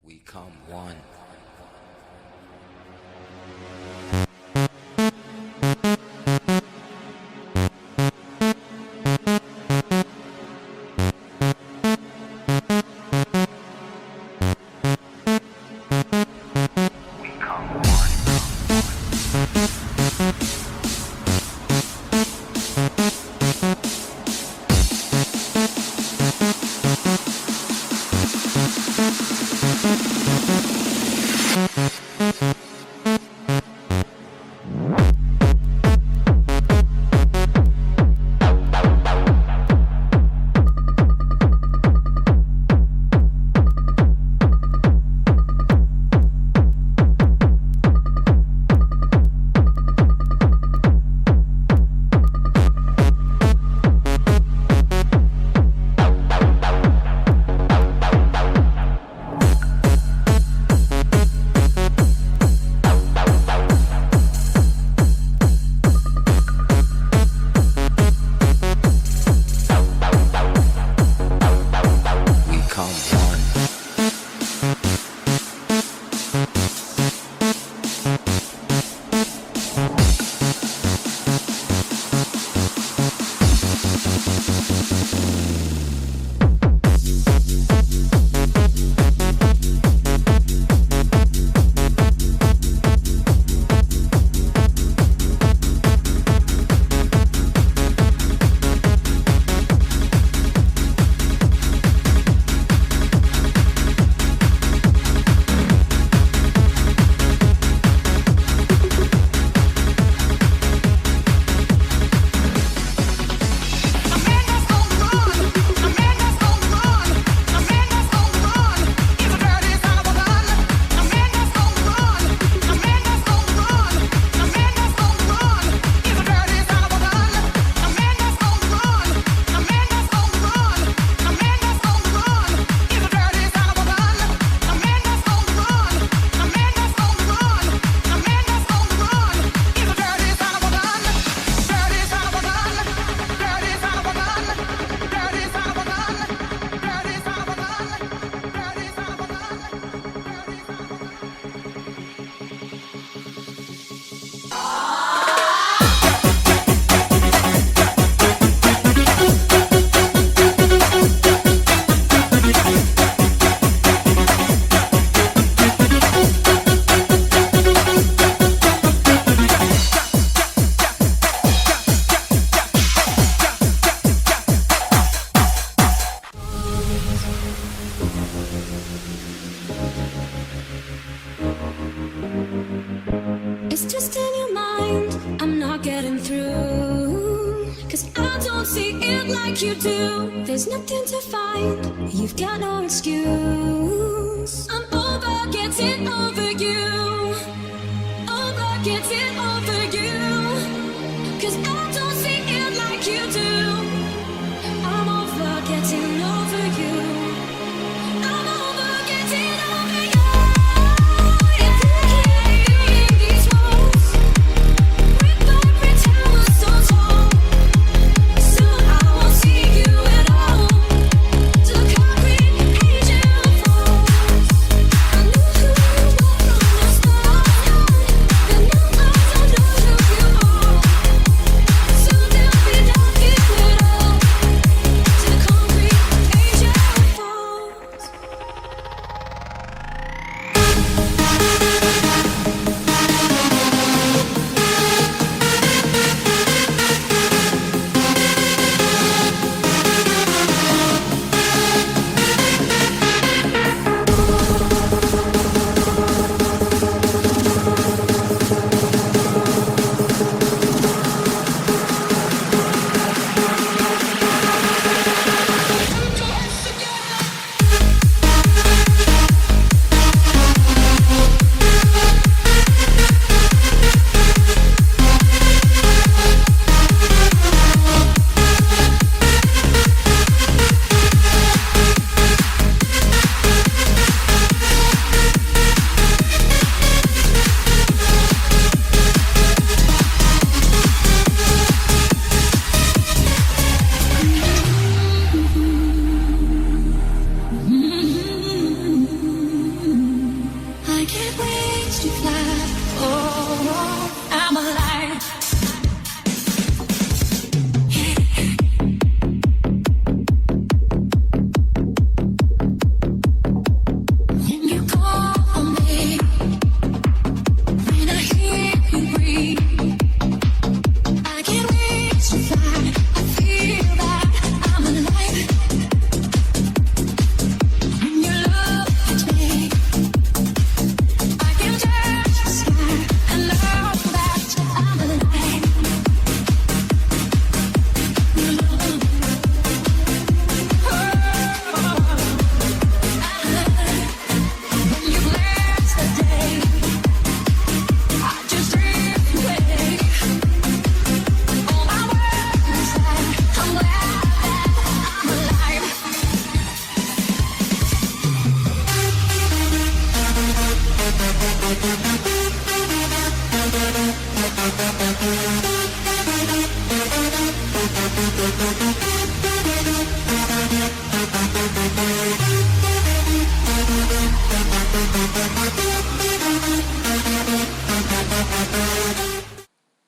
We come one. It's just in your mind, I'm not getting through. Cause I don't see it like you do. There's nothing to find, you've got no excuse. I'm over getting over you. Over getting over you. Cause I don't see it like you do. I'm over getting over you. I'm over getting over you. If you can't hear these words, we both pretend we're so tall. Soon I won't see you at all. To concrete age and fall.